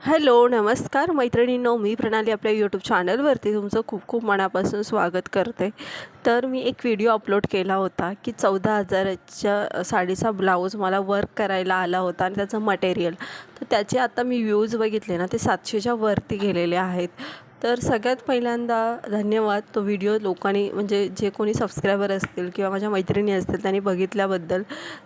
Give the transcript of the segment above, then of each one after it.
Hello, नमस्कार मैत्रिणींनो, मी प्रणाली आपल्या यूट्यूब चॅनलवरती तुमचं खूप खूप मनापासून स्वागत करते। तर मी एक व्हिडिओ अपलोड केला होता की 14,000च्या साडीचा ब्लाऊज मला वर्क करायला आला होता आणि त्याचं मटेरियल, तर त्याचे आता मी व्ह्यूज बघितले ना, ते 700च्या वरती गेलेले आहेत। तर सगळ्यात पहिल्यांदा धन्यवाद, तो व्हिडिओ लोकांनी म्हणजे जे कोणी सबस्क्रायबर असतील किंवा माझ्या मैत्रिणी असतील त्यांनी बघितल्याबद्दल।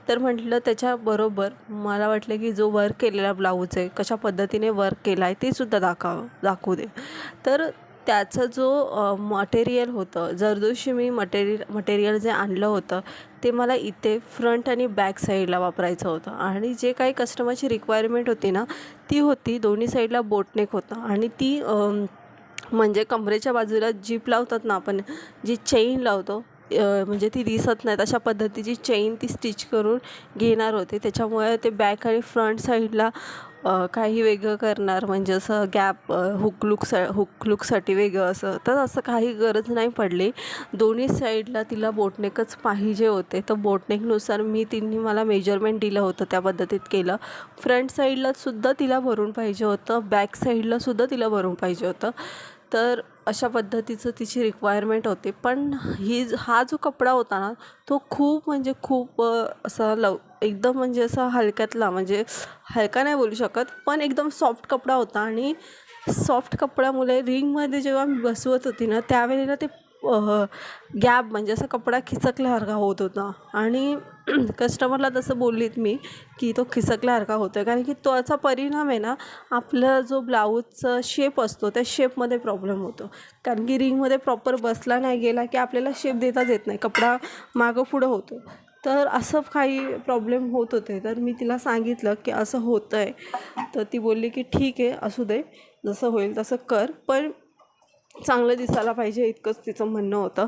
तर म्हटलं त्याच्याबरोबर मला वाटलं की जो वर्क केलेला ब्लाऊज आहे, कशा पद्धतीने वर्क केला आहे ते सुद्धा दाखवू दे। तर त्याचं जो मटेरियल होतं, जरदोशी मी मटेरियल जे आणलं होतं ते मला इथे फ्रंट आणि बॅक साईडला वापरायचं होतं आणि जे काही कस्टमरची रिक्वायरमेंट होती ना, ती होती दोन्ही साईडला बोटनेक होतं आणि ती म्हणजे कमरेच्या बाजूला जीप लावतात ना आपण, जी चेन लावतो म्हणजे ती दिसत नाही अशा पद्धतीची चेन ती स्टिच करून घेणार होते। त्याच्यामुळे ते बॅक आणि फ्रंट साईडला काही वेगळं करणार, म्हणजे असं गॅप हुक लुकसाठी वेगळं असं, तर असं काही गरज नाही पडली। दोन्ही साईडला तिला बोटनेकच पाहिजे होते, तर बोटनेकनुसार तिने मला मेजरमेंट दिलं होतं, त्या पद्धतीत केलं। फ्रंट साईडलासुद्धा तिला भरून पाहिजे होतं, बॅक साईडलासुद्धा तिला भरून पाहिजे होतं। तर अशा पद्धतीचं तिची रिक्वायरमेंट होती। पण हा जो कपडा होता ना, तो खूप म्हणजे खूप असा एकदम म्हणजे असा हलक्यातला, म्हणजे हलका नाही बोलू शकत, पण एकदम सॉफ्ट कपडा होता आणि सॉफ्ट कपड्यामुळे रिंगमध्ये जेव्हा मी बसवत होती ना, त्यावेळेला ते गॅप म्हणजे असा कपडा खिचकल्यासारखा होत होता आणि कस्टमरला तसं बोललीत मी की तो खिचकल्यासारखा होतो आहे, कारण की त्याचा परिणाम आहे ना, आपला जो ब्लाऊजचा शेप असतो त्या शेपमध्ये प्रॉब्लेम होतो। कारण की रिंगमध्ये प्रॉपर बसला नाही गेला की आपल्याला शेप देताच येत नाही, कपडा मागं पुढं होतो। तर असं काही प्रॉब्लेम होत होते। तर मी तिला सांगितलं की असं होतं आहे, तर ती बोलली की ठीक आहे, असू दे, जसं होईल तसं कर, पण चांगलं दिसायला पाहिजे, इतकंच तिचं म्हणणं होतं।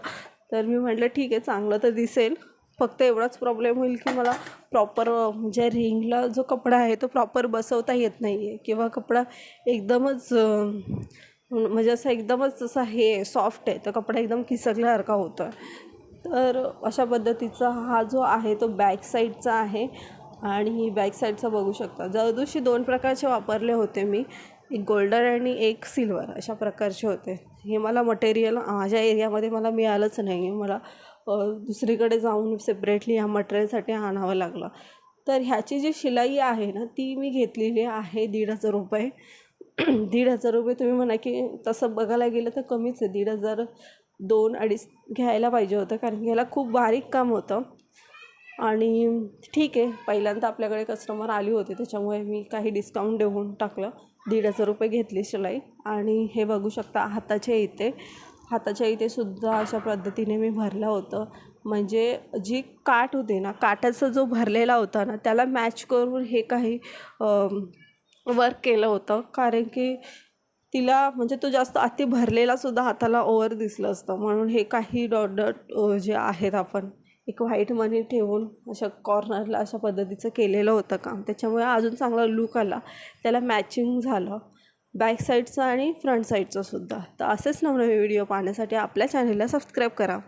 तर मी म्हटलं ठीक आहे, चांगलं तर दिसेल, फक्त एवढाच प्रॉब्लेम होईल की मला प्रॉपर म्हणजे रिंगला जो कपडा आहे तो प्रॉपर बसवता येत नाही आहे, किंवा कपडा एकदमच म्हणजे असं एकदमच असा हे सॉफ्ट आहे, तर कपडा एकदम खिसकल्यासारखा होतो आहे। तर अशा पद्धतीचा हा जो आहे तो बॅक साईडचा आहे आणि बॅक साईडचा बघू शकता, जरदोशी 2 प्रकारचे वापरले होते मी, एक गोल्डन आणि एक सिल्वर अशा प्रकारचे होते। हे मला मटेरियल माझ्या एरियामध्ये मला मिळालंच नाही आहे, मला दुसरीकडे जाऊन सेपरेटली ह्या मटेरियलसाठी आणावं लागलं। तर ह्याची जी शिलाई आहे ना, ती मी घेतलेली आहे 1,500 रुपये। 1,500 रुपये तुम्ही म्हणा की तसं बघायला गेलं तर कमीच आहे, 1,500 2-2.5 घ्यायला पाहिजे होतं, कारण की ह्याला खूप बारीक काम होतं। आणि ठीक आहे, पहिल्यांदा आपल्याकडे कस्टमर आली होती, त्याच्यामुळे मी काही डिस्काउंट देऊन टाकलं, 1,500 रुपये घेतली शिलाई। आणि हे बघू शकता हाताच्या इथे सुद्धा अशा पद्धतीने मी भरलं होतं, म्हणजे जी काठ होती ना, काठाचा जो भरलेला होता ना, त्याला मॅच करून हे काही वर्क केलं होतं, कारण की तिला म्हणजे तो जास्त अति भरलेला सुद्धा हाताला ओव्हर दिसलं असतं, म्हणून हे काही डॉट डॉट जे आहेत आपण एक व्हाईट मनी ठेवून अशा कॉर्नरला अशा पद्धतीचं केलेलं होतं काम, त्याच्यामुळे अजून चांगला लूक आला, त्याला मॅचिंग झालं बॅक साईडचं आणि फ्रंट साईडचं सुद्धा। तर असेच नवनवे व्हिडिओ पाहण्यासाठी आपल्या चॅनलला सबस्क्राईब करा।